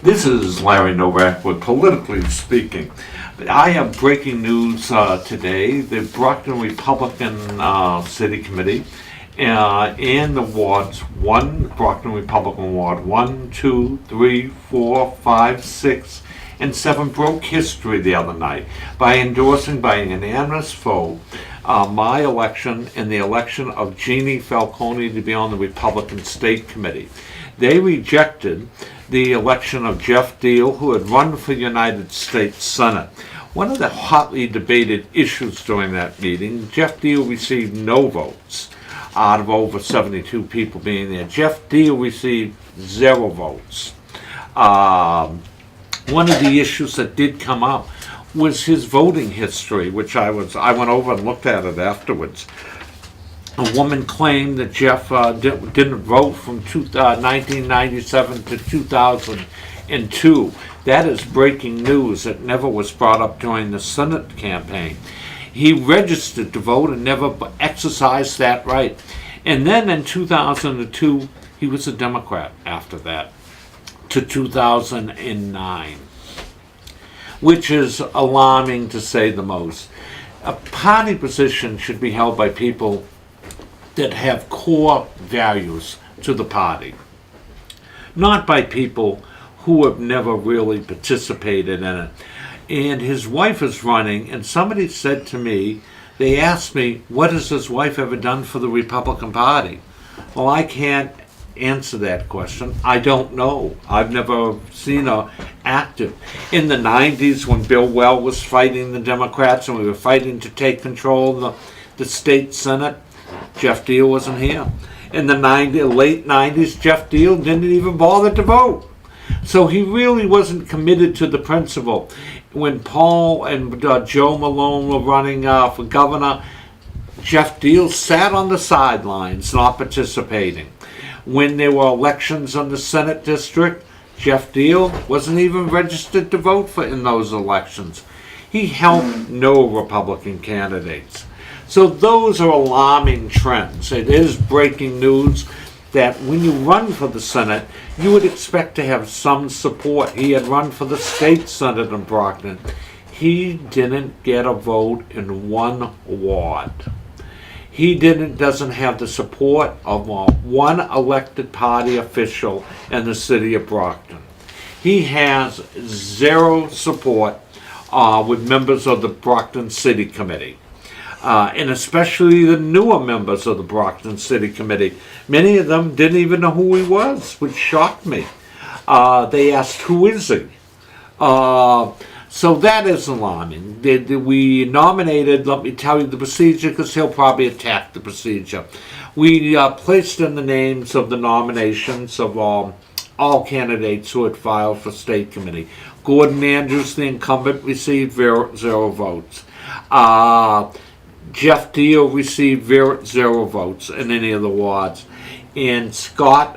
This is Larry Novak with Politically Speaking. I have breaking news today. The Brockton Republican City Committee and the wards, Brockton Republican Ward 1, 2, 3, 4, 5, 6, and 7 broke history the other night by endorsing by a unanimous vote my election and the election of Jeannie Falcone to be on the Republican State Committee. They rejected the election of Jeff Deal, who had run for United States Senate. One of the hotly debated issues during that meeting, Jeff Deal received no votes out of over 72 people being there. Jeff Deal received 0 votes. One of the issues that did come up was his voting history, which I went over and looked at it afterwards. A woman claimed that Jeff didn't vote from 1997 to 2002. That is breaking news. It never was brought up during the Senate campaign. He registered to vote and never exercised that right. And then in 2002, he was a Democrat after that, to 2009, which is alarming to say the most. A party position should be held by people that have core values to the party, not by people who have never really participated in it. And his wife is running, and somebody said to me, they asked me, what has his wife ever done for the Republican Party? Well, I can't answer that question. I don't know. I've never seen her active. In the 90s, when Bill Well was fighting the Democrats and we were fighting to take control of the state Senate, Jeff Deal wasn't here. In the late 90s, Jeff Deal didn't even bother to vote. So he really wasn't committed to the principle. When Paul and Joe Malone were running for governor, Jeff Deal sat on the sidelines, not participating. When there were elections in the Senate district, Jeff Deal wasn't even registered to vote in those elections. He helped no Republican candidates. So those are alarming trends. It is breaking news that when you run for the Senate, you would expect to have some support. He had run for the state Senate in Brockton. He didn't get a vote in one ward. He doesn't have the support of one elected party official in the city of Brockton. He has 0 support with members of the Brockton City Committee. And especially the newer members of the Brockton City Committee. Many of them didn't even know who he was, which shocked me. They asked, who is he? So that is alarming. We nominated, let me tell you the procedure, because he'll probably attack the procedure. We placed in the names of the nominations of all candidates who had filed for state committee. Gordon Andrews, the incumbent, received 0 votes. Jeff Deal received 0 votes in any of the wards. And Scott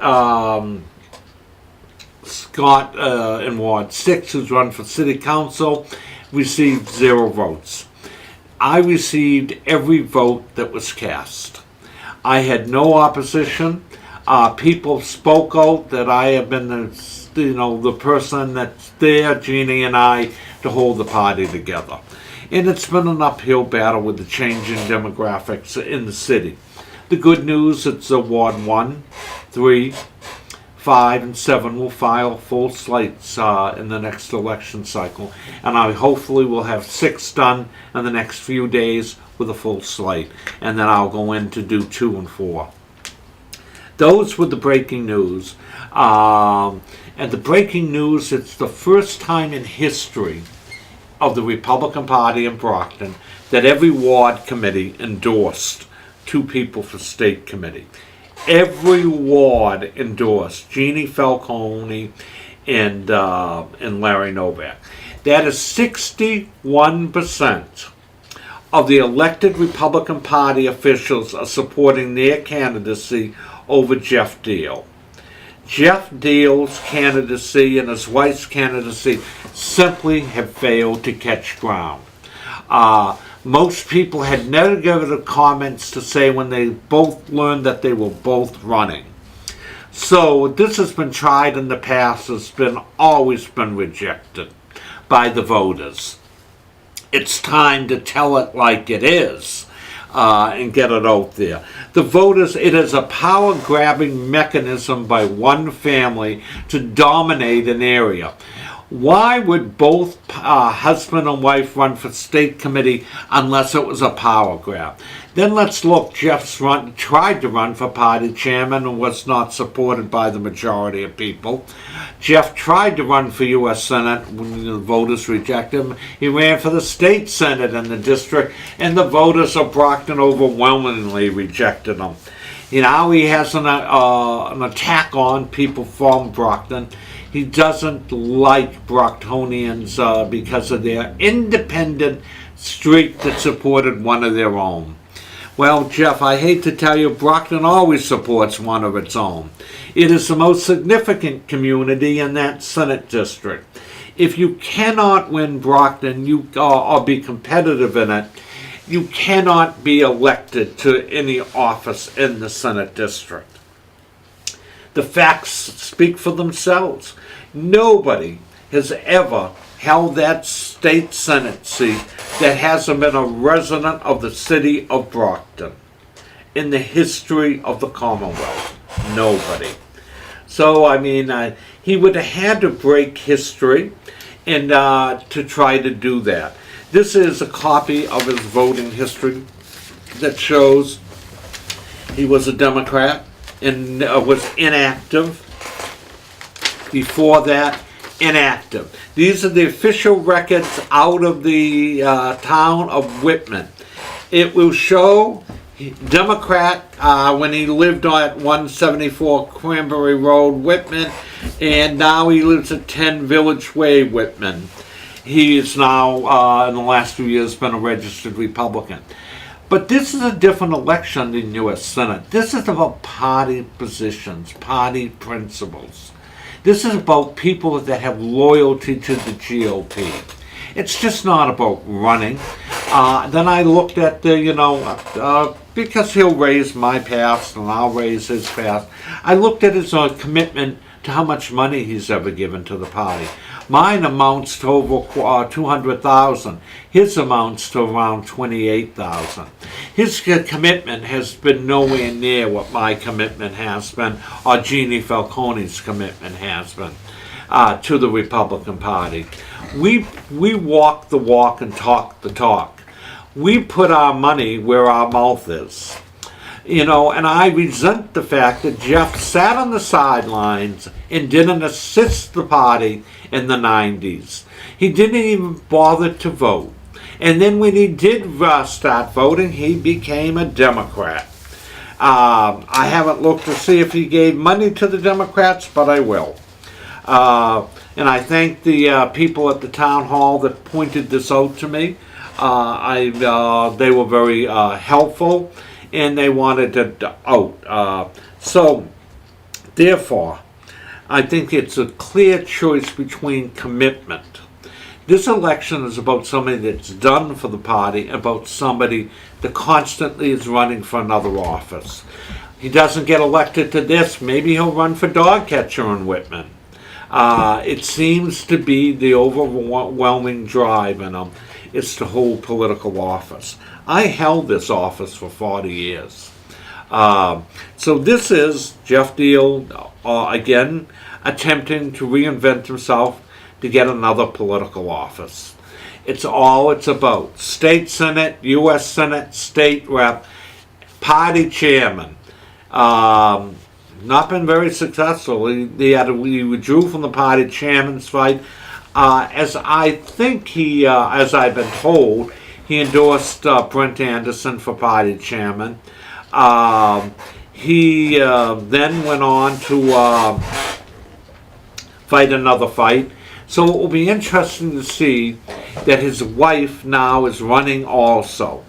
in Ward 6, who's run for City Council, received 0 votes. I received every vote that was cast. I had no opposition. People spoke out that I have been the person that's there, Jeannie and I, to hold the party together. And it's been an uphill battle with the changing demographics in the city. The good news, it's Ward 1, 3, 5, and 7 will file full slates in the next election cycle. And I hopefully will have 6 done in the next few days with a full slate. And then I'll go in to do 2 and 4. Those were the breaking news. And the breaking news, it's the first time in history of the Republican Party in Brockton that every ward committee endorsed 2 people for state committee. Every ward endorsed Jeannie Falcone and Larry Novak. That is 61% of the elected Republican Party officials are supporting their candidacy over Jeff Deal. Jeff Deal's candidacy and his wife's candidacy simply have failed to catch ground. Most people had negative comments to say when they both learned that they were both running. So this has been tried in the past, it's been always been rejected by the voters. It's time to tell it like it is and get it out there. The voters, it is a power-grabbing mechanism by one family to dominate an area. Why would both husband and wife run for state committee unless it was a power grab? Then let's look. Jeff's tried to run for party chairman and was not supported by the majority of people. Jeff tried to run for U.S. Senate when the voters rejected him. He ran for the state Senate in the district, and the voters of Brockton overwhelmingly rejected him. Now he has an attack on people from Brockton. He doesn't like Brocktonians because of their independent streak that supported one of their own. Well, Jeff, I hate to tell you, Brockton always supports one of its own. It is the most significant community in that Senate district. If you cannot win Brockton or be competitive in it, you cannot be elected to any office in the Senate district. The facts speak for themselves. Nobody has ever held that state Senate seat that hasn't been a resident of the city of Brockton in the history of the Commonwealth. Nobody. So, I mean, he would have had to break history and to try to do that. This is a copy of his voting history that shows he was a Democrat and was inactive. Before that, inactive. These are the official records out of the town of Whitman. It will show Democrat when he lived at 174 Cranberry Road, Whitman, and now he lives at 10 Village Way, Whitman. He is now, in the last few years, been a registered Republican. But this is a different election than U.S. Senate. This is about party positions, party principles. This is about people that have loyalty to the GOP. It's just not about running. Then I looked at the, because he'll raise my past and I'll raise his past, I looked at his commitment to how much money he's ever given to the party. Mine amounts to over $200,000. His amounts to around $28,000. His commitment has been nowhere near what my commitment has been, or Jeannie Falcone's commitment has been to the Republican Party. We walk the walk and talk the talk. We put our money where our mouth is. And I resent the fact that Jeff sat on the sidelines and didn't assist the party in the 90s. He didn't even bother to vote. And then when he did start voting, he became a Democrat. I haven't looked to see if he gave money to the Democrats, but I will. And I thank the people at the town hall that pointed this out to me. They were very helpful, and they wanted it out. So, therefore, I think it's a clear choice between commitment. This election is about somebody that's done for the party, about somebody that constantly is running for another office. He doesn't get elected to this, maybe he'll run for dog catcher in Whitman. It seems to be the overwhelming drive in him. It's to hold political office. I held this office for 40 years. So this is Jeff Deal, again, attempting to reinvent himself to get another political office. It's all it's about. State Senate, U.S. Senate, state rep, party chairman. Not been very successful. He withdrew from the party chairman's fight. As I've been told, he endorsed Brent Anderson for party chairman. He then went on to fight another fight. So it will be interesting to see that his wife now is running also.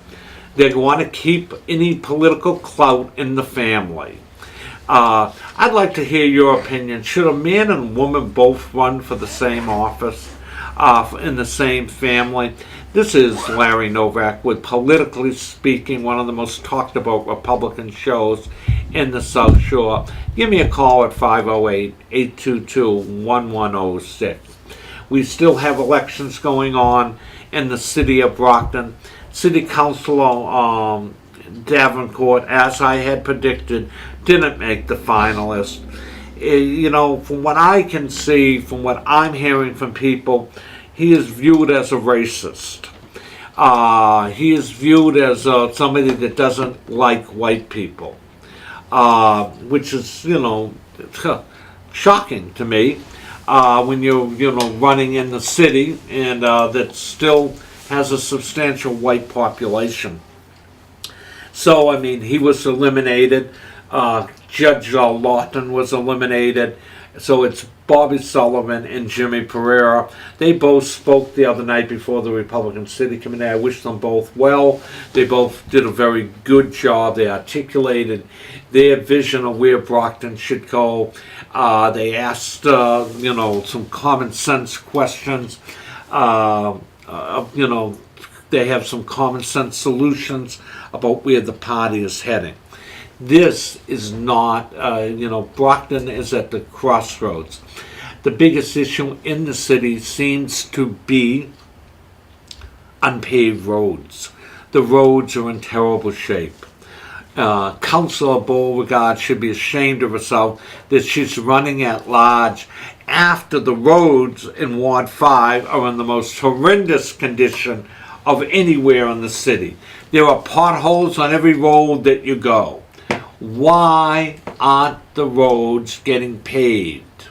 They want to keep any political clout in the family. I'd like to hear your opinion. Should a man and woman both run for the same office in the same family? This is Larry Novak with Politically Speaking, one of the most talked about Republican shows in the South Shore, give me a call at 508-822-1106. We still have elections going on in the city of Brockton. City Councilor Davenport, as I had predicted, didn't make the finalist. From what I can see, from what I'm hearing from people, he is viewed as a racist. He is viewed as somebody that doesn't like white people, which is, shocking to me when you're, running in the city and that still has a substantial white population. So, he was eliminated. Judge Lawton was eliminated. So it's Bobby Sullivan and Jimmy Pereira. They both spoke the other night before the Republican City Committee. I wish them both well. They both did a very good job. They articulated their vision of where Brockton should go. They asked, some common sense questions. They have some common sense solutions about where the party is heading. This is not, Brockton is at the crossroads. The biggest issue in the city seems to be unpaved roads. The roads are in terrible shape. Councilor Beauregard should be ashamed of herself that she's running at large after the roads in Ward 5 are in the most horrendous condition of anywhere in the city. There are potholes on every road that you go. Why aren't the roads getting paved?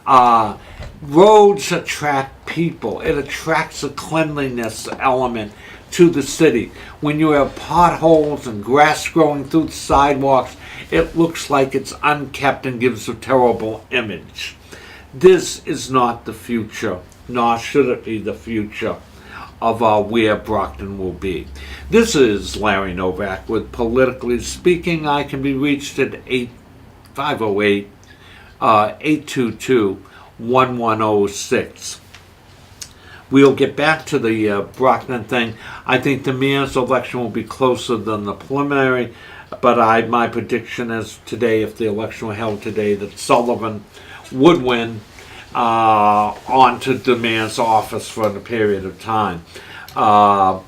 Roads attract people. It attracts a cleanliness element to the city. When you have potholes and grass growing through the sidewalks, it looks like it's unkept and gives a terrible image. This is not the future, nor should it be the future of where Brockton will be. This is Larry Novak with Politically Speaking. I can be reached at 508-822-1106. We'll get back to the Brockton thing. I think the mayor's election will be closer than the preliminary, but my prediction is today, if the election were held today, that Sullivan would win onto the mayor's office for a period of time. The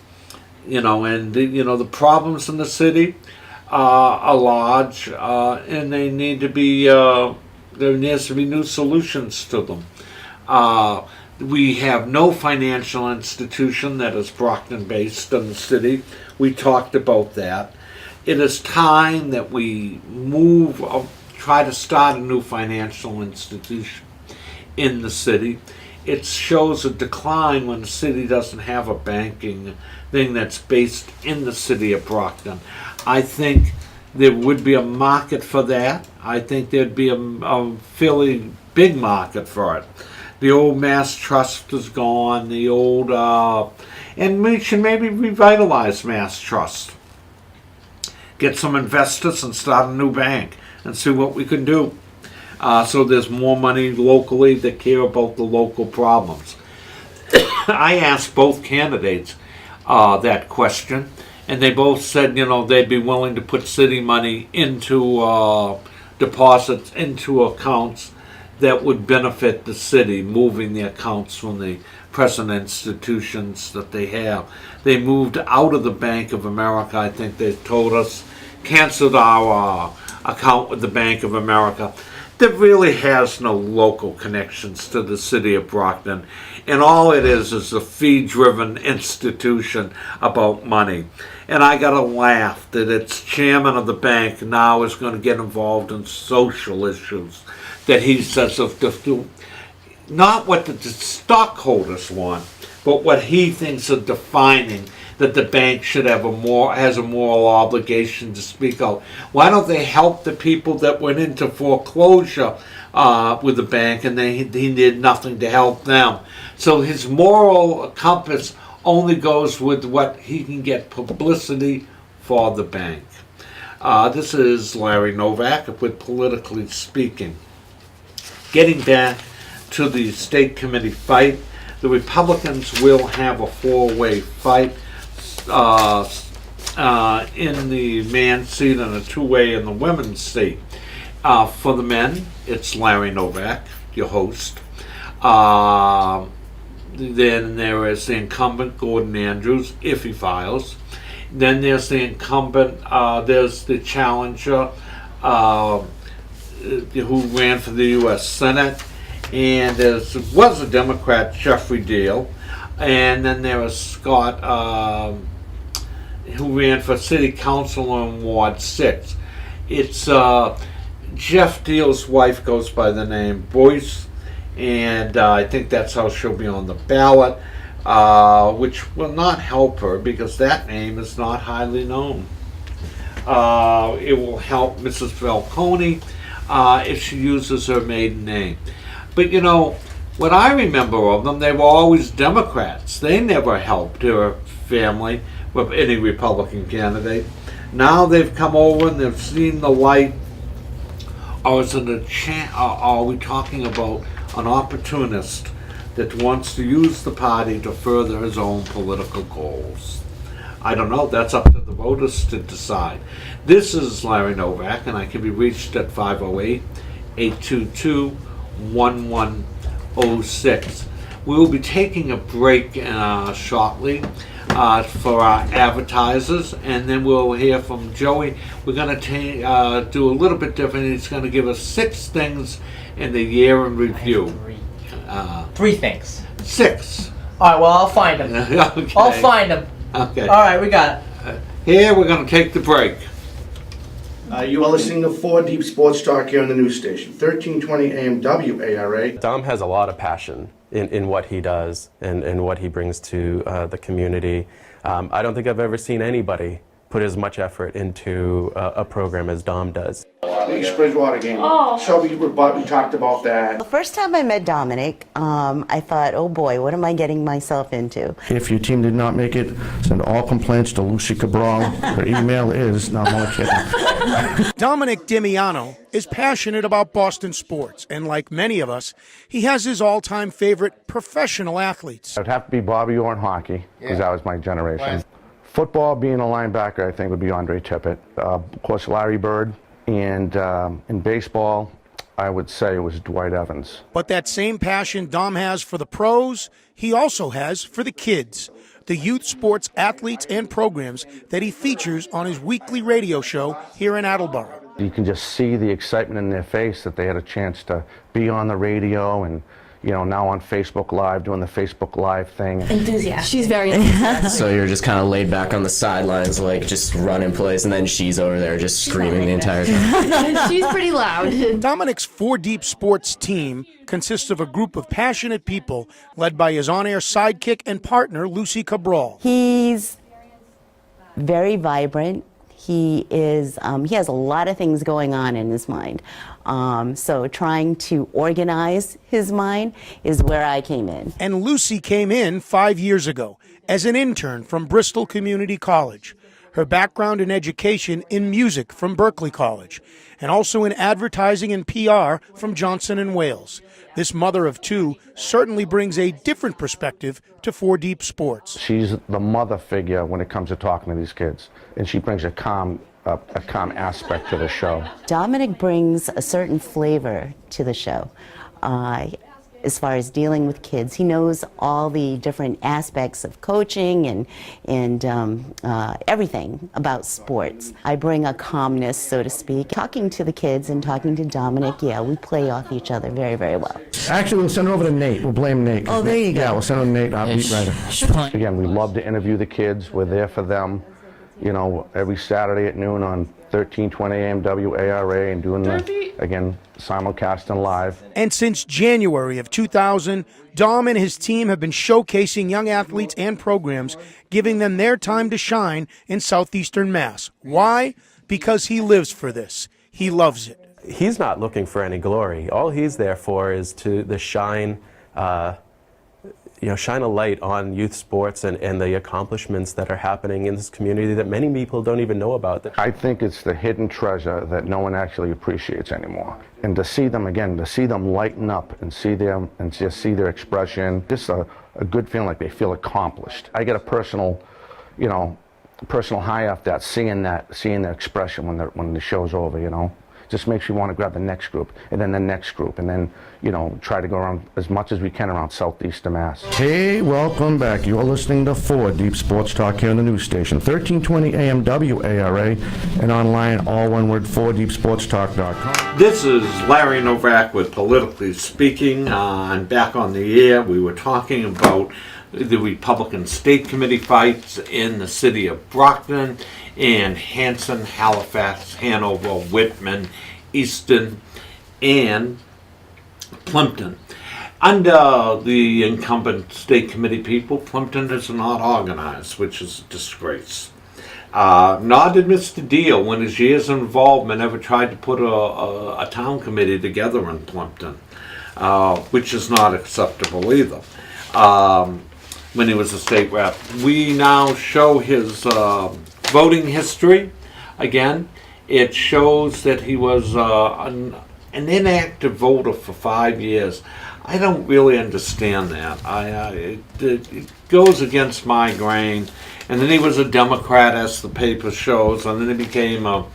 problems in the city are large, and they need to be, there needs to be new solutions to them. We have no financial institution that is Brockton based in the city. We talked about that. It is time that we try to start a new financial institution in the city. It shows a decline when the city doesn't have a banking thing that's based in the city of Brockton. I think there would be a market for that. I think there'd be a fairly big market for it. The old Mass Trust is gone. And we should maybe revitalize Mass Trust. Get some investors and start a new bank and see what we can do. So there's more money locally that care about the local problems. I asked both candidates that question, and they both said, they'd be willing to put city money into deposits into accounts that would benefit the city, moving the accounts from the present institutions that they have. They moved out of the Bank of America, I think they told us, canceled our account with the Bank of America. That really has no local connections to the city of Brockton, and all it is a fee-driven institution about money. And I gotta laugh that its chairman of the bank now is going to get involved in social issues that he says not what the stockholders want, but what he thinks are defining that the bank should have has a moral obligation to speak out. Why don't they help the people that went into foreclosure with the bank and he did nothing to help them? So his moral compass only goes with what he can get publicity for the bank. This is Larry Novak with Politically Speaking. Getting back to the state committee fight, the Republicans will have a four-way fight. in the man seat and a two-way in the women's seat. For the men, it's Larry Novak, your host. Then there is the incumbent, Gordon Andrews, if he files. Then there's the incumbent, there's the challenger who ran for the U.S. Senate, and there was a Democrat, Jeffrey Deal, and then there was Scott, who ran for city council in Ward 6. It's Jeff Deal's wife goes by the name Boyce, and I think that's how she'll be on the ballot, which will not help her because that name is not highly known. It will help Mrs. Falcone if she uses her maiden name. But you know, what I remember of them, they were always Democrats. They never helped her family with any Republican candidate. Now they've come over and they've seen the light. Or is it are we talking about an opportunist that wants to use the party to further his own political goals? I don't know. That's up to the voters to decide. This is Larry Novak, and I can be reached at 508-822-1106. We will be taking a break shortly for our advertisers, and then we'll hear from Joey. We're going to do a little bit different. He's going to give us 6 things in the year in review. Three things. 6. All right, well, I'll find them. Okay. I'll find them. Okay. All right, we got it. Here, we're going to take the break. You are listening to 4 Deep Sports Talk here on the news station, 1320 AM WARA. Dom has a lot of passion in what he does and what he brings to the community. I don't think I've ever seen anybody put as much effort into a program as Dom does. The East Bridgewater game. So we talked about that. The first time I met Dominic, I thought, oh boy, what am I getting myself into? If your team did not make it, send all complaints to Lucy Cabral. Her email is, no, I'm only kidding. Dominic Dimiano is passionate about Boston sports, and like many of us, he has his all-time favorite professional athletes. It'd have to be Bobby Orr in hockey, because that was my generation. Football, being a linebacker, I think would be Andre Tippett. Of course, Larry Bird. And in baseball, I would say it was Dwight Evans. But that same passion Dom has for the pros, he also has for the kids, the youth sports athletes and programs that he features on his weekly radio show here in Attleboro. You can just see the excitement in their face that they had a chance to be on the radio and, you know, now on Facebook Live, doing the Facebook Live thing. Enthusiastic. She's very enthusiastic. So you're just kind of laid back on the sidelines, like just running plays, and then she's over there just screaming the entire time. She's pretty loud. Dominic's 4 Deep Sports team consists of a group of passionate people led by his on-air sidekick and partner, Lucy Cabral. He's very vibrant. He has a lot of things going on in his mind. So trying to organize his mind is where I came in. And Lucy came in 5 years ago as an intern from Bristol Community College. Her background in education in music from Berkeley College, and also in advertising and PR from Johnson & Wales. This mother of 2 certainly brings a different perspective to 4 Deep Sports. She's the mother figure when it comes to talking to these kids, and she brings a calm aspect to the show. Dominic brings a certain flavor to the show. As far as dealing with kids, he knows all the different aspects of coaching and everything about sports. I bring a calmness, so to speak. Talking to the kids and talking to Dominic, yeah, we play off each other very, very well. Actually, we'll send it over to Nate. We'll blame Nate. Oh, there you go. Yeah, we'll send it to Nate, our beat writer. Again, we love to interview the kids. We're there for them, you know, every Saturday at noon on 1320 AM WARA and doing the, again, simulcasting live. And since January of 2000, Dom and his team have been showcasing young athletes and programs, giving them their time to shine in southeastern Mass. Why? Because he lives for this. He loves it. He's not looking for any glory. All he's there for is to shine shine a light on youth sports and the accomplishments that are happening in this community that many people don't even know about. I think it's the hidden treasure that no one actually appreciates anymore. And to see them again, to see them lighten up and see them and just see their expression, just a good feeling like they feel accomplished. I get a personal, personal high off that, seeing the expression when the show's over, you know. Just makes you want to grab the next group, and then the next group, and then, you know, try to go around as much as we can around southeast of Mass. Hey, welcome back. You're listening to 4 Deep Sports Talk here on the news station, 1320 AM WARA, and online, all one word, 4deepsportstalk.com. This is Larry Novak with Politically Speaking. I'm back on the air. We were talking about the Republican State Committee fights in the city of Brockton and Hanson, Halifax, Hanover, Whitman, Easton, and Plimpton. Under the incumbent state committee people, Plimpton is not organized, which is a disgrace. Nor did Mr. Deal, when his years of involvement, ever tried to put a town committee together in Plimpton, which is not acceptable either. When he was a state rep. We now show his voting history. Again, it shows that he was an inactive voter for 5 years. I don't really understand that. It goes against my grain. And then he was a Democrat, as the paper shows, and then he became a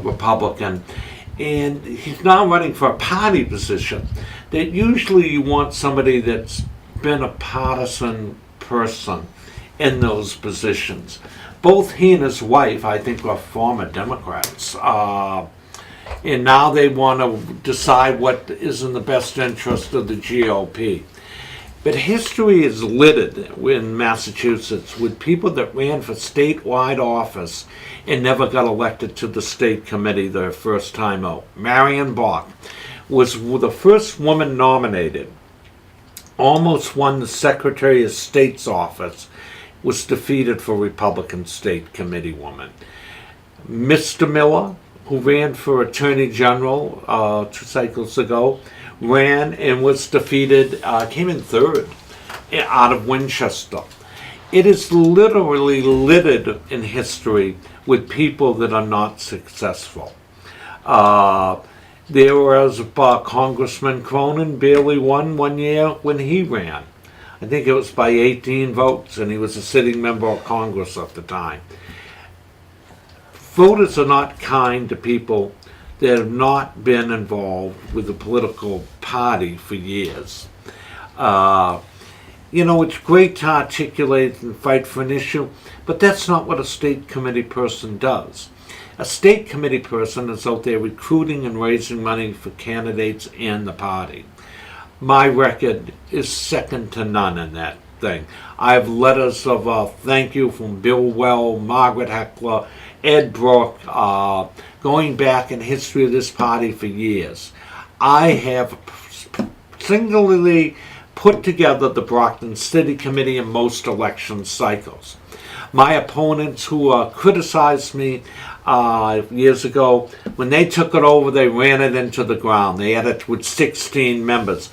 Republican. And he's now running for a party position. That usually you want somebody that's been a partisan person in those positions. Both he and his wife, I think, are former Democrats. And now they want to decide what is in the best interest of the GOP. But history is littered in Massachusetts with people that ran for statewide office and never got elected to the state committee their first time out. Marion Bach was the first woman nominated, almost won the Secretary of State's office, was defeated for Republican State Committee woman. Mr. Miller, who ran for Attorney General 2 cycles ago, ran and was defeated, came in third out of Winchester. It is literally littered in history with people that are not successful. There was Congressman Cronin barely won 1 year when he ran. I think it was by 18 votes, and he was a sitting member of Congress at the time. Voters are not kind to people that have not been involved with the political party for years. You know, it's great to articulate and fight for an issue, but that's not what a state committee person does. A state committee person is out there recruiting and raising money for candidates and the party. My record is second to none in that thing. I have letters of thank you from Bill Well, Margaret Heckler, Ed Brooke, going back in history of this party for years. I have singularly put together the Brockton City Committee in most election cycles. My opponents who criticized me years ago, when they took it over, they ran it into the ground. They had it with 16 members.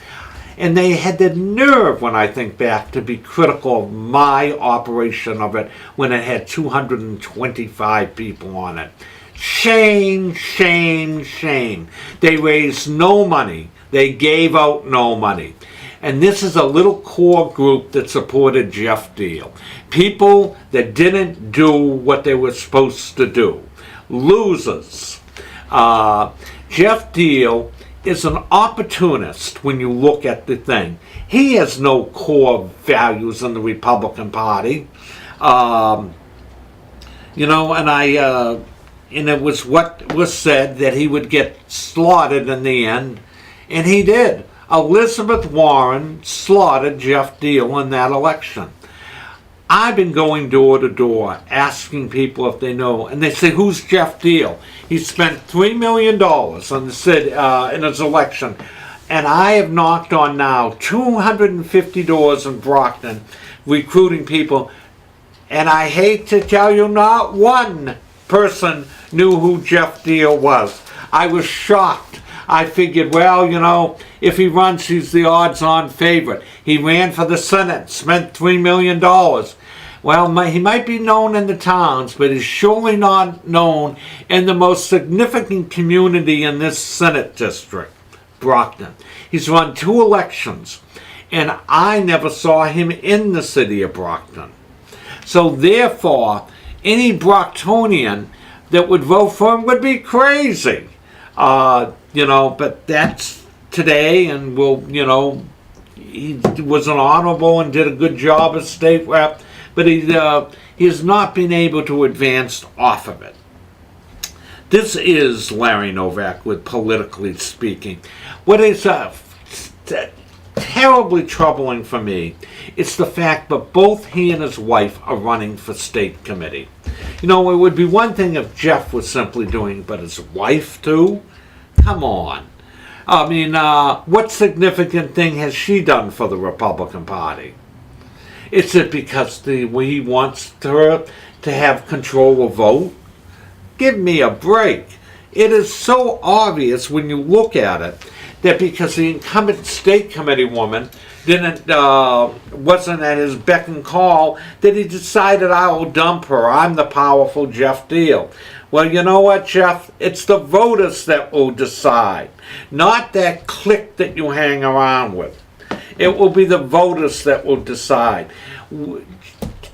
And they had the nerve, when I think back, to be critical of my operation of it when it had 225 people on it. Shame, shame, shame. They raised no money. They gave out no money. And this is a little core group that supported Jeff Deal. People that didn't do what they were supposed to do. Losers. Jeff Deal is an opportunist when you look at the thing. He has no core values in the Republican Party. You know, and it was what was said that he would get slaughtered in the end, and he did. Elizabeth Warren slaughtered Jeff Deal in that election. I've been going door to door asking people if they know, and they say, "Who's Jeff Deal?" He spent $3 million on the city in his election, and I have knocked on now 250 doors in Brockton, recruiting people, and I hate to tell you, not one person knew who Jeff Deal was. I was shocked. I figured, well, you know, if he runs, he's the odds-on favorite. He ran for the Senate, spent $3 million. Well, he might be known in the towns, but he's surely not known in the most significant community in this Senate district, Brockton. He's run 2 elections, and I never saw him in the city of Brockton. So therefore, any Brocktonian that would vote for him would be crazy. But that's today, and he was an honorable and did a good job as state rep, but he has not been able to advance off of it. This is Larry Novak with Politically Speaking. What is terribly troubling for me is the fact that both he and his wife are running for state committee. It would be one thing if Jeff was simply doing it, but his wife too? Come on. I mean, what significant thing has she done for the Republican Party? Is it because he wants her to have control of vote? Give me a break. It is so obvious when you look at it that because the incumbent state committee woman wasn't at his beck and call, that he decided, I will dump her. I'm the powerful Jeff Deal. Well, you know what, Jeff? It's the voters that will decide, not that clique that you hang around with. It will be the voters that will decide.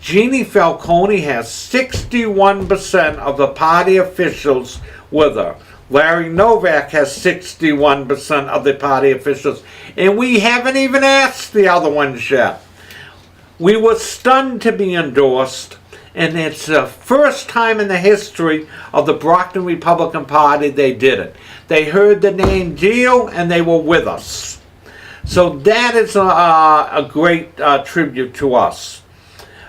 Jeannie Falcone has 61% of the party officials with her. Larry Novak has 61% of the party officials, and we haven't even asked the other ones yet. We were stunned to be endorsed, and it's the first time in the history of the Brockton Republican Party they did it. They heard the name Deal, and they were with us. So that is a great tribute to us.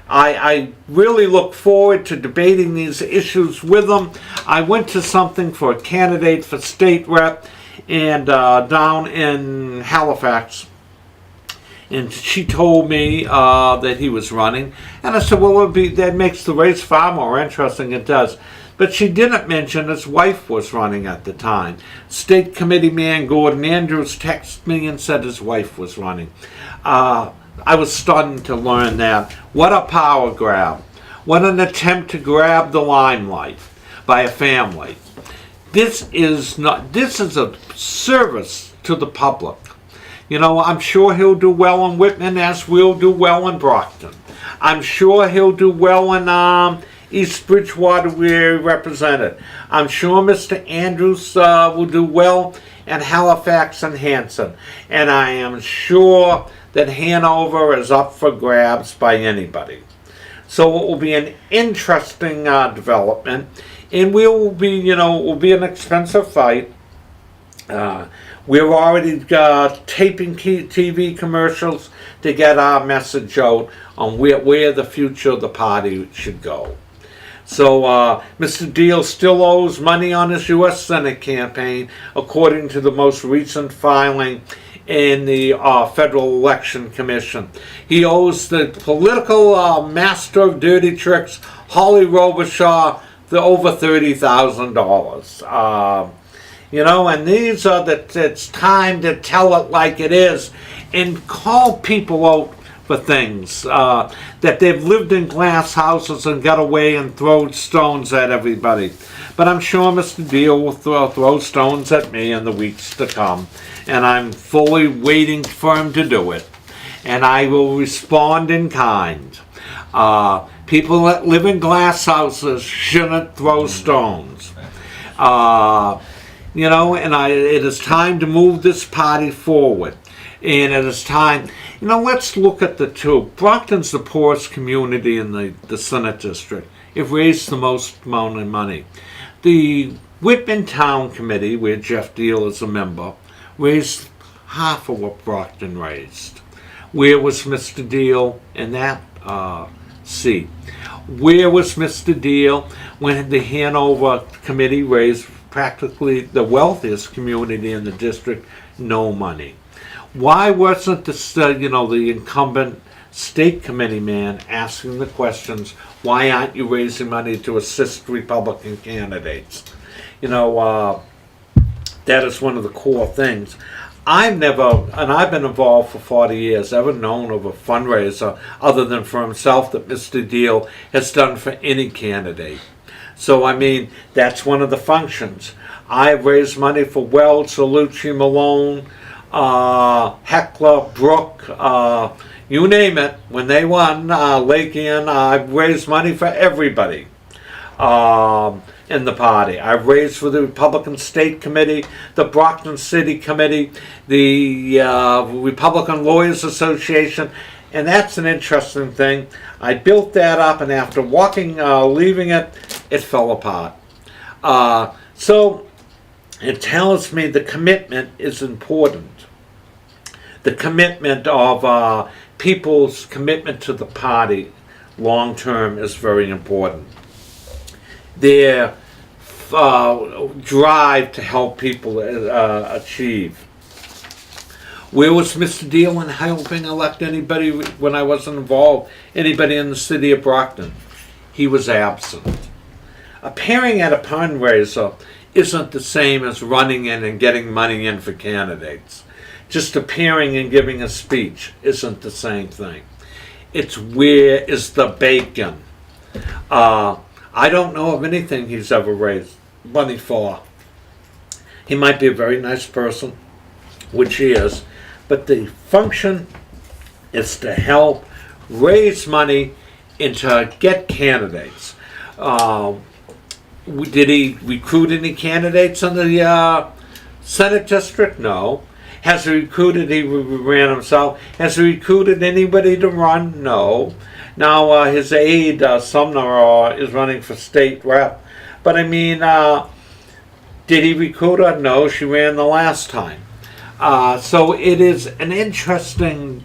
I really look forward to debating these issues with them. I went to something for a candidate for state rep and down in Halifax, and she told me that he was running, and I said, well, that makes the race far more interesting. It does. But she didn't mention his wife was running at the time. State committee man Gordon Andrews texted me and said his wife was running. I was stunned to learn that. What a power grab. What an attempt to grab the limelight by a family. This is a service to the public. I'm sure he'll do well in Whitman, as we'll do well in Brockton. I'm sure he'll do well in East Bridgewater, where he represented. I'm sure Mr. Andrews will do well in Halifax and Hanson. And I am sure that Hanover is up for grabs by anybody. So it will be an interesting development, and it will be an expensive fight. We're already taping TV commercials to get our message out on where the future of the party should go. So Mr. Deal still owes money on his U.S. Senate campaign, according to the most recent filing in the Federal Election Commission. He owes the political master of dirty tricks, Holly Robichaud, over $30,000. And these are it's time to tell it like it is and call people out for things, that they've lived in glass houses and got away and thrown stones at everybody. But I'm sure Mr. Deal will throw stones at me in the weeks to come, and I'm fully waiting for him to do it. And I will respond in kind. People that live in glass houses shouldn't throw stones. It is time to move this party forward. And it is time, let's look at the two. Brockton's the poorest community in the Senate District. It raised the most amount of money. The Whitman Town Committee, where Jeff Deal is a member, raised half of what Brockton raised. Where was Mr. Deal in that seat? Where was Mr. Deal when the Hanover Committee raised practically the wealthiest community in the district no money? Why wasn't the incumbent state committee man asking the questions, why aren't you raising money to assist Republican candidates? That is one of the core things. I've been involved for 40 years, ever known of a fundraiser other than for himself that Mr. Deal has done for any candidate. So, that's one of the functions. I've raised money for Wells, Salucci, Malone, Heckler, Brook, you name it. When they won Lake Ann, I've raised money for everybody. in the party. I've raised for the Republican State Committee, the Brockton City Committee, the Republican Lawyers Association, and that's an interesting thing. I built that up, and after leaving it, it fell apart. So it tells me the commitment is important. The commitment of people's commitment to the party long term is very important. Their drive to help people achieve. Where was Mr. Deal in helping elect anybody when I wasn't involved, anybody in the city of Brockton? He was absent. Appearing at a fundraiser isn't the same as running in and getting money in for candidates. Just appearing and giving a speech isn't the same thing. It's where is the bacon. I don't know of anything he's ever raised money for. He might be a very nice person, which he is, but the function is to help raise money and to get candidates. Did he recruit any candidates in the Senate district? No. Has he recruited, he ran himself. Has he recruited anybody to run? No. Now his aide, Sumner, is running for state rep. But I mean, did he recruit her? No, she ran the last time. So it is an interesting,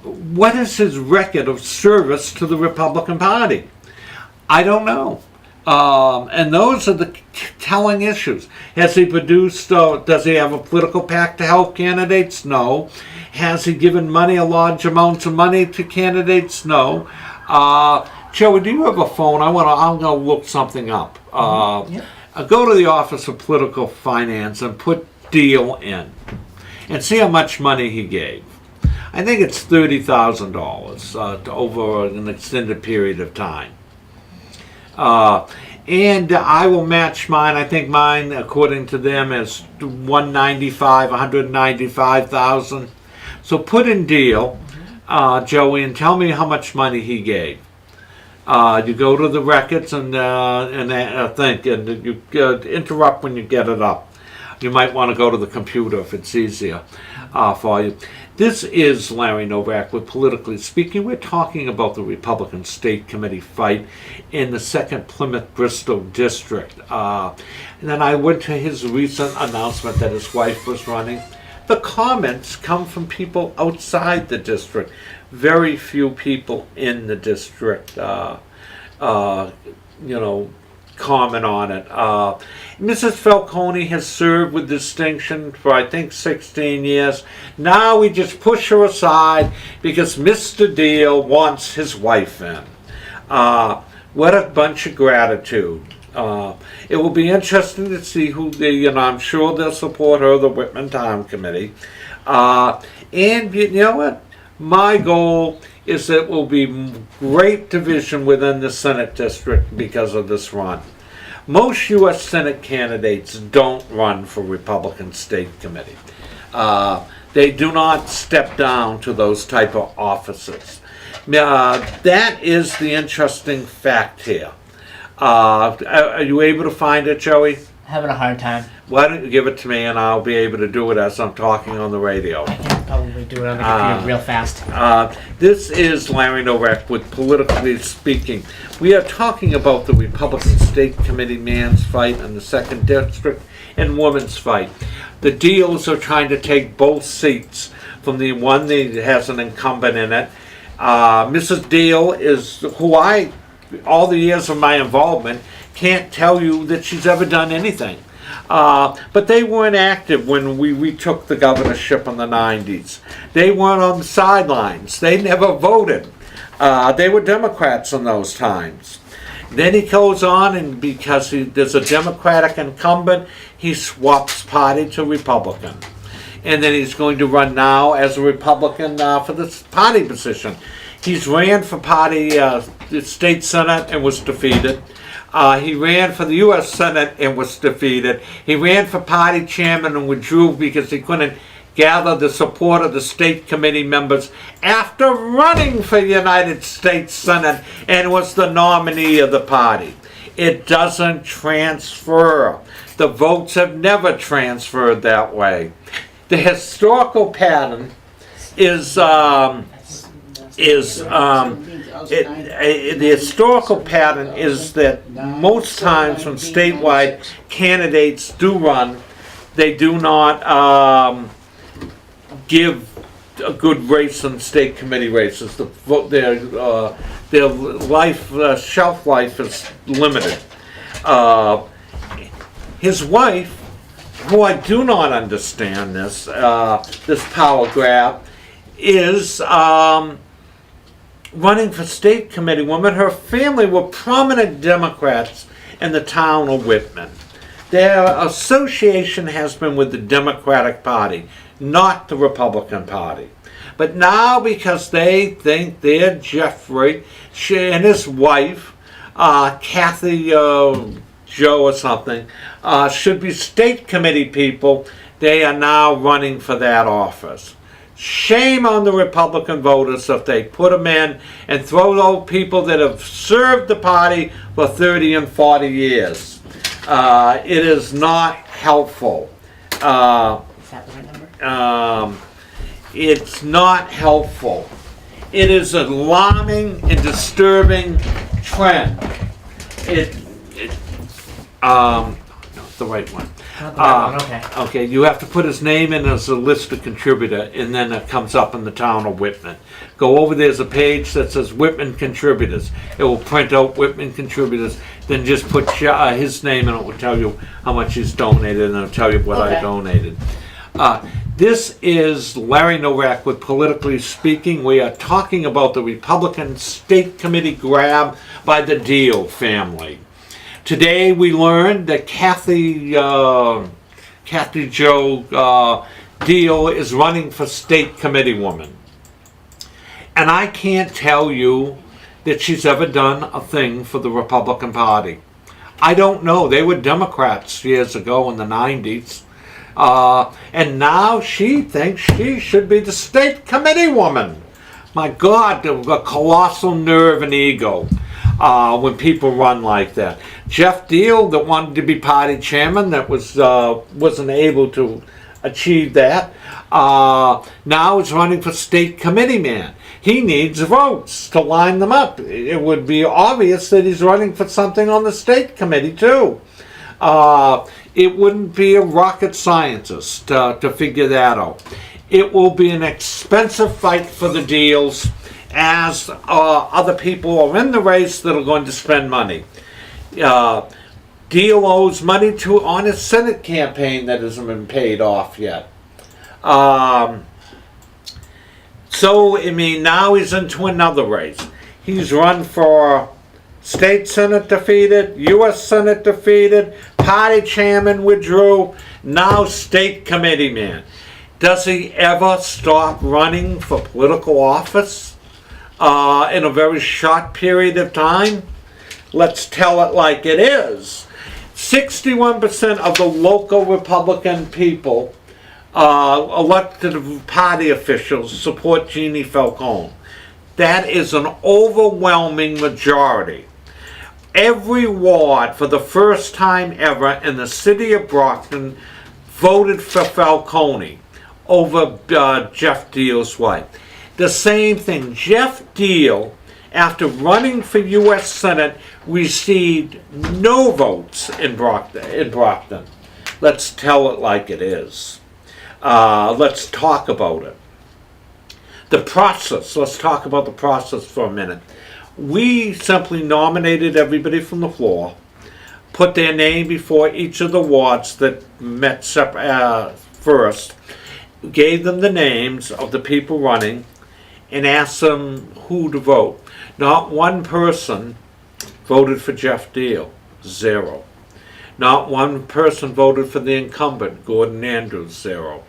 what is his record of service to the Republican Party? I don't know. And those are the telling issues. Has he produced, does he have a political PAC to help candidates? No. Has he given money, a large amounts of money to candidates? No. Joey, do you have a phone? I'm gonna look something up. Go to the Office of Political Finance and put Deal in and see how much money he gave. I think it's $30,000 over an extended period of time. And I will match mine. I think mine, according to them, is 195,000. So put in Deal, Joey, and tell me how much money he gave. You go to the records and think, and you interrupt when you get it up. You might want to go to the computer if it's easier for you. This is Larry Novak with Politically Speaking. We're talking about the Republican State Committee fight in the 2nd Plymouth-Bristol District. And then I went to his recent announcement that his wife was running. The comments come from people outside the district. Very few people in the district, comment on it. Mrs. Falcone has served with distinction for, I think, 16 years. Now we just push her aside because Mr. Deal wants his wife in. What a bunch of gratitude. It will be interesting to see who I'm sure they'll support her, the Whitman Town Committee. And you know what? My goal is that it will be great division within the Senate district because of this run. Most U.S. Senate candidates don't run for Republican State Committee. They do not step down to those type of offices. That is the interesting fact here. Are you able to find it, Joey? Having a hard time. Why don't you give it to me and I'll be able to do it as I'm talking on the radio. I can probably do it on the computer real fast. This is Larry Novak with Politically Speaking. We are talking about the Republican State Committee man's fight in the 2nd District and women's fight. The Deals are trying to take both seats from the one that has an incumbent in it. Mrs. Deal is who all the years of my involvement, can't tell you that she's ever done anything. But they weren't active when we retook the governorship in the 90s. They weren't on the sidelines. They never voted. They were Democrats in those times. Then he goes on, and because there's a Democratic incumbent, he swaps party to Republican. And then he's going to run now as a Republican for this party position. He's ran for party, the state senate, and was defeated. He ran for the U.S. Senate and was defeated. He ran for party chairman and withdrew because he couldn't gathered the support of the state committee members after running for United States Senate and was the nominee of the party. It doesn't transfer. The votes have never transferred that way. The historical pattern is the historical pattern is that most times when statewide candidates do run, they do not give a good race in state committee races. Their life shelf life is limited. His wife, who I do not understand this power grab, is running for state committee woman. Her family were prominent Democrats in the town of Whitman. Their association has been with the Democratic Party, not the Republican Party. But now, because they think their Jeffrey and his wife, Kathy Joe or something, should be state committee people, they are now running for that office. Shame on the Republican voters if they put them in and throw those people that have served the party for 30 and 40 years. It is not helpful. Is that the right number? It's not helpful. It is an alarming and disturbing trend. No, the right one. Not the right one, okay. Okay, you have to put his name in as a listed contributor, and then it comes up in the town of Whitman. Go over, there's a page that says Whitman contributors. It will print out Whitman contributors, then just put his name and it will tell you how much he's donated, and it'll tell you what I Okay. donated. This is Larry Novak with Politically Speaking. We are talking about the Republican State Committee grab by the Deal family. Today we learned that Kathy Joe Deal is running for state committee woman. And I can't tell you that she's ever done a thing for the Republican Party. I don't know. They were Democrats years ago in the 90s. And now she thinks she should be the state committee woman. My God, a colossal nerve and ego when people run like that. Jeff Deal, that wanted to be party chairman, that wasn't able to achieve that, now is running for state committee man. He needs votes to line them up. It would be obvious that he's running for something on the state committee too. It wouldn't be a rocket scientist to figure that out. It will be an expensive fight for the Deals, as other people are in the race that are going to spend money. Deal owes money on his Senate campaign that hasn't been paid off yet. So, I mean, now he's into another race. He's run for state Senate defeated, U.S. Senate defeated, party chairman withdrew, now state committee man. Does he ever stop running for political office in a very short period of time? Let's tell it like it is. 61% of the local Republican people, elected party officials, support Jeannie Falcone. That is an overwhelming majority. Every ward, for the first time ever in the city of Brockton, voted for Falcone over Jeff Deal's wife. The same thing. Jeff Deal, after running for U.S. Senate, received no votes in Brockton. Let's tell it like it is. Let's talk about it. The process. Let's talk about the process for a minute. We simply nominated everybody from the floor, put their name before each of the wards that met first, gave them the names of the people running, and asked them who to vote. Not one person voted for Jeff Deal. 0. Not one person voted for the incumbent, Gordon Andrews. 0.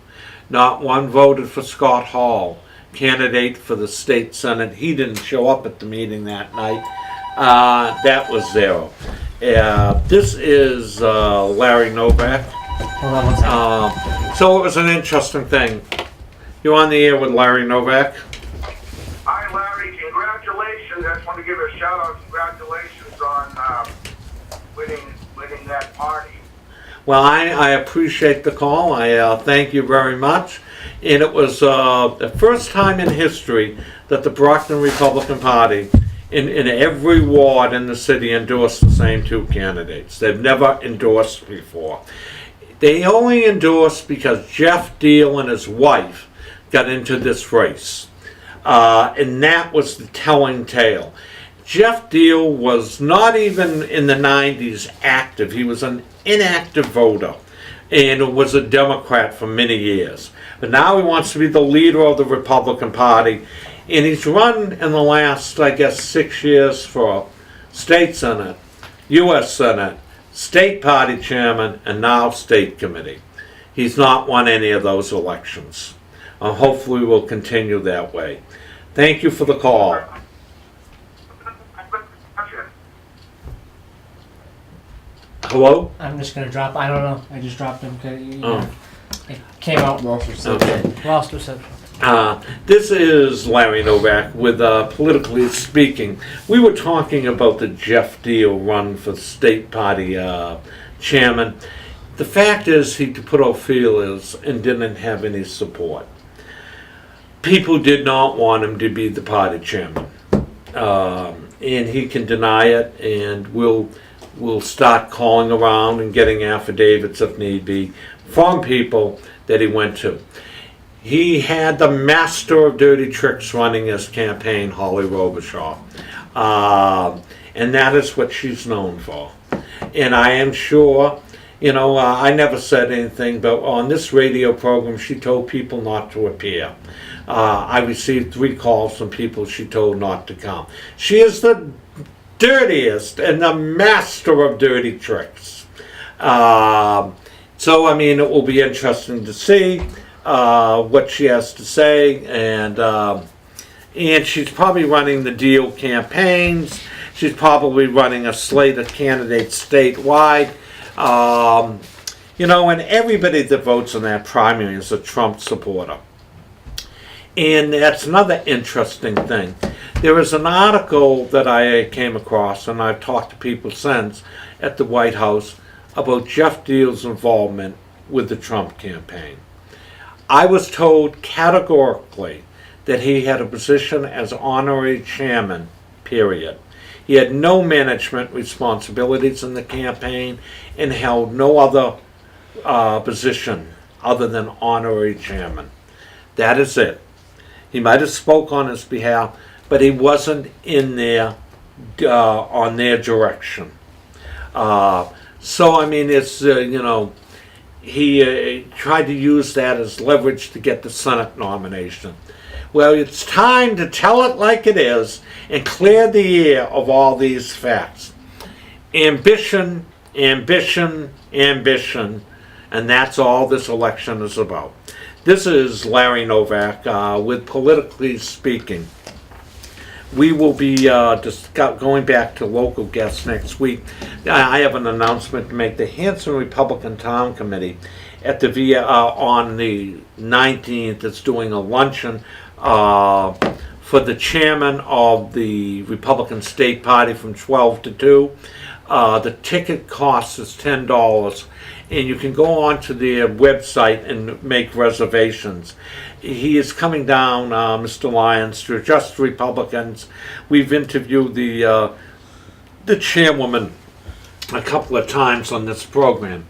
Not one voted for Scott Hall, candidate for the state Senate. He didn't show up at the meeting that night. That was 0. This is Larry Novak. Hold on one second. So it was an interesting thing. You're on the air with Larry Novak. Hi, Larry. Congratulations. I just want to give a shout out. Congratulations on winning that party. Well, I appreciate the call. I thank you very much. And it was the first time in history that the Brockton Republican Party in every ward in the city endorsed the same two candidates. They've never endorsed before. They only endorsed because Jeff Deal and his wife got into this race. And that was the telling tale. Jeff Deal was not even in the 90s active. He was an inactive voter and was a Democrat for many years. But now he wants to be the leader of the Republican Party. And he's run in the last, I guess, 6 years for state senate, U.S. Senate, state party chairman, and now state committee. He's not won any of those elections. Hopefully we'll continue that way. Thank you for the call. Hello? I'm just gonna drop. I don't know. I just dropped him because Oh. it came out. Okay. Lost reception. This is Larry Novak with Politically Speaking. We were talking about the Jeff Deal run for state party chairman. The fact is he put out feelers and didn't have any support. People did not want him to be the party chairman. And he can deny it, and we'll start calling around and getting affidavits if need be from people that he went to. He had the master of dirty tricks running his campaign, Holly Robichaud. And that is what she's known for. And I am sure, I never said anything, but on this radio program, she told people not to appear. I received 3 calls from people she told not to come. She is the dirtiest and the master of dirty tricks. So, it will be interesting to see what she has to say, and she's probably running the Deal campaigns. She's probably running a slate of candidates statewide. And everybody that votes in that primary is a Trump supporter. And that's another interesting thing. There is an article that I came across, and I've talked to people since at the White House about Jeff Deal's involvement with the Trump campaign. I was told categorically that he had a position as honorary chairman, period. He had no management responsibilities in the campaign and held no other position other than honorary chairman. That is it. He might have spoke on his behalf, but he wasn't in there on their direction. It's, he tried to use that as leverage to get the Senate nomination. Well, it's time to tell it like it is and clear the air of all these facts. Ambition, ambition, ambition, and that's all this election is about. This is Larry Novak with Politically Speaking. We will be going back to local guests next week. I have an announcement to make. The Hanson Republican Town Committee at the on the 19th is doing a luncheon for the chairman of the Republican State Party from 12 to 2. The ticket cost is $10. And you can go onto their website and make reservations. He is coming down, Mr. Lyons, to Just Republicans. We've interviewed the chairwoman a couple of times on this program.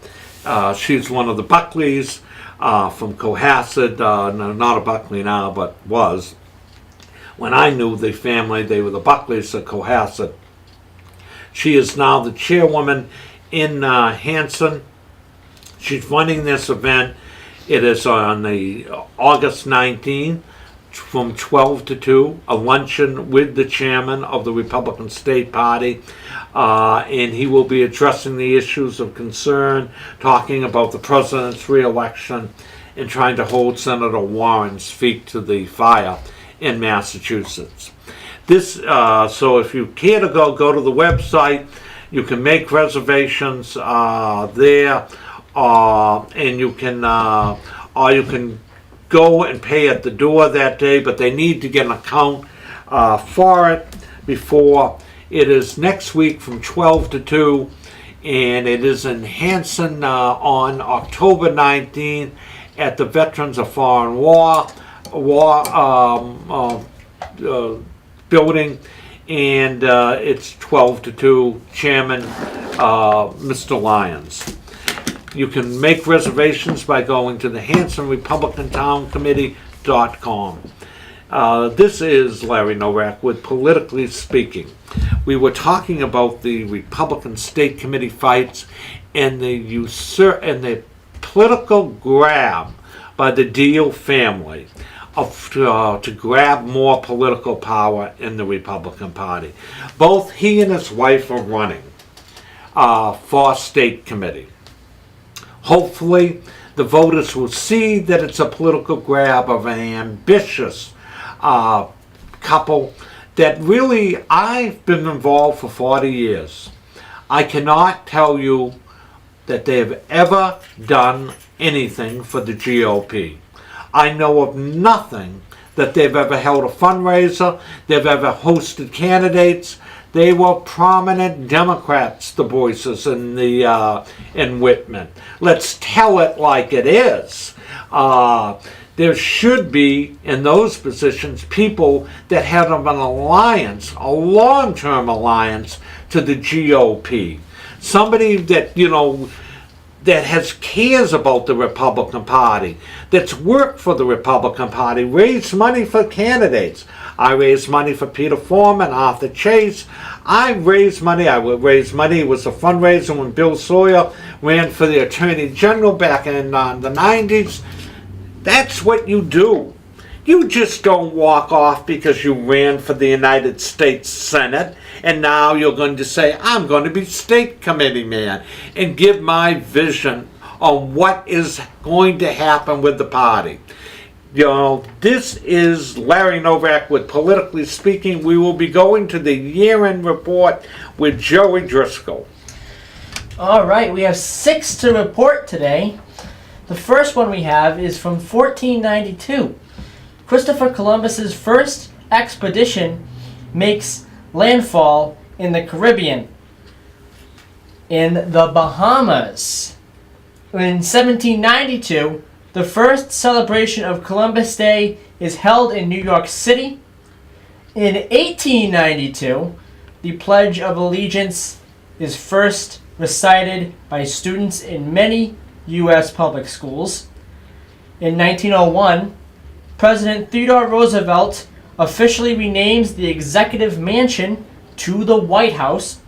She's one of the Buckleys from Cohasset. No, not a Buckley now, but was. When I knew the family, they were the Buckleys of Cohasset. She is now the chairwoman in Hanson. She's running this event. It is on the August 19th from 12 to 2, a luncheon with the chairman of the Republican State Party, and he will be addressing the issues of concern, talking about the president's re-election, and trying to hold Senator Warren's feet to the fire in Massachusetts. So if you care to go to the website. You can make reservations there. and you can, or you can go and pay at the door that day, but they need to get an account for it before. It is next week from 12 to 2, and it is in Hanson on October 19th at the Veterans of Foreign War building, and it's 12 to 2, Chairman Mr. Lyons. You can make reservations by going to the Hanson Republican Town Committee.com. This is Larry Novak with Politically Speaking. We were talking about the Republican State Committee fights and the political grab by the Deal family to grab more political power in the Republican Party. Both he and his wife are running for State Committee. Hopefully, the voters will see that it's a political grab of an ambitious couple that really, I've been involved for 40 years. I cannot tell you that they've ever done anything for the GOP. I know of nothing that they've ever held a fundraiser, they've ever hosted candidates. They were prominent Democrats, the voices in Whitman. Let's tell it like it is. There should be, in those positions, people that have an alliance, a long-term alliance to the GOP. Somebody that, that has cares about the Republican Party, that's worked for the Republican Party, raised money for candidates. I raised money for Peter Foreman, Arthur Chase. I raised money. It was a fundraiser when Bill Sawyer ran for the Attorney General back in the 90s. That's what you do. You just don't walk off because you ran for the United States Senate and now you're going to say, I'm going to be state committee man and give my vision on what is going to happen with the party. This is Larry Novak with Politically Speaking. We will be going to the year-end report with Joey Driscoll. All right, we have 6 to report today. The first one we have is from 1492. Christopher Columbus's first expedition makes landfall in the Caribbean, in the Bahamas. In 1792, the first celebration of Columbus Day is held in New York City. In 1892, the Pledge of Allegiance is first recited by students in many U.S. public schools. In 1901, President Theodore Roosevelt officially renames the Executive Mansion to the White House.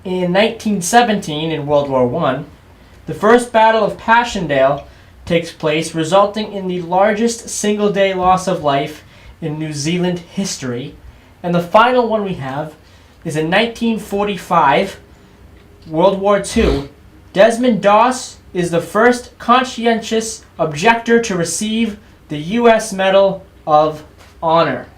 In 1917, in World War I, the First Battle of Passchendaele takes place, resulting in the largest single-day loss of life in New Zealand history. And the final one we have is in 1945, World War II. Desmond Doss is the first conscientious objector to receive the U.S. Medal of Honor.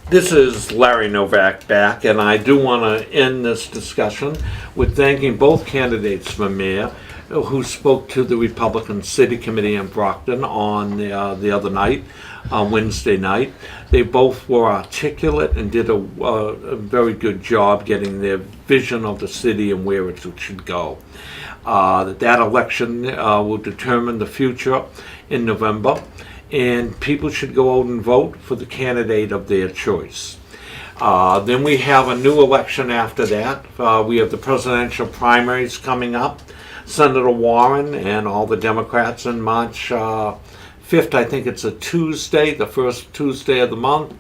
This is Larry Novak back, and I do want to end this discussion with thanking both candidates for mayor who spoke to the Republican City Committee in Brockton on the other night, on Wednesday night. They both were articulate and did a very good job getting their vision of the city and where it should go. That election will determine the future in November, and people should go out and vote for the candidate of their choice. Then we have a new election after that. We have the presidential primaries coming up. Senator Warren and all the Democrats in March 5th, I think it's a Tuesday, the first Tuesday of the month,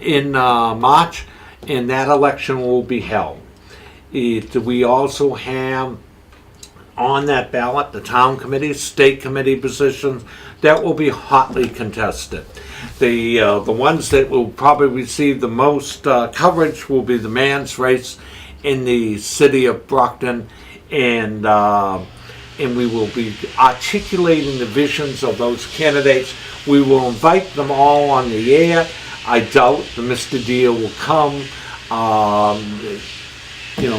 in March, and that election will be held. We also have on that ballot the town committee, state committee positions that will be hotly contested. The ones that will probably receive the most coverage will be the man's race in the city of Brockton, and we will be articulating the visions of those candidates. We will invite them all on the air. I doubt that Mr. Deal will come,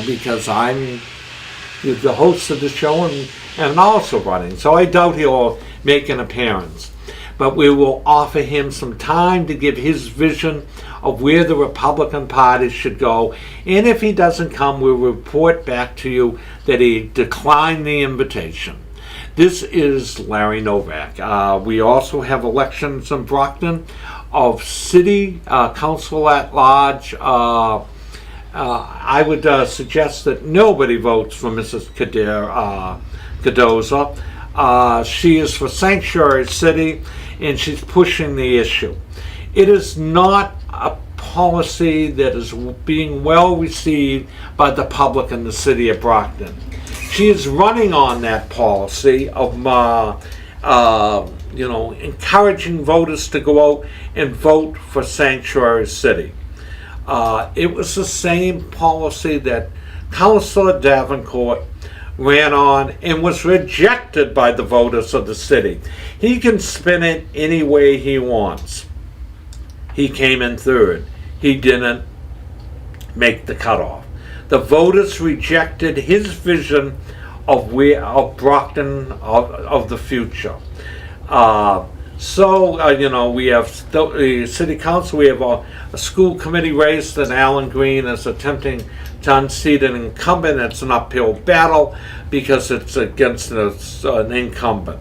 because I'm the host of the show and also running. So I doubt he'll make an appearance. But we will offer him some time to give his vision of where the Republican Party should go. And if he doesn't come, we'll report back to you that he declined the invitation. This is Larry Novak. We also have elections in Brockton of City Council at Large. I would suggest that nobody votes for Mrs. Cardoza. She is for Sanctuary City, and she's pushing the issue. It is not a policy that is being well received by the public in the city of Brockton. She is running on that policy of encouraging voters to go out and vote for Sanctuary City. It was the same policy that Councilor Davenport ran on and was rejected by the voters of the city. He can spin it any way he wants. He came in third. He didn't make the cutoff. The voters rejected his vision of Brockton of the future. We have the city council. We have a school committee race that Alan Green is attempting to unseat an incumbent. It's an uphill battle because it's against an incumbent.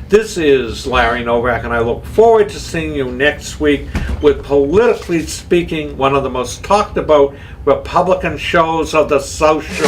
This is Larry Novak, and I look forward to seeing you next week with, politically speaking, one of the most talked about Republican shows of the social.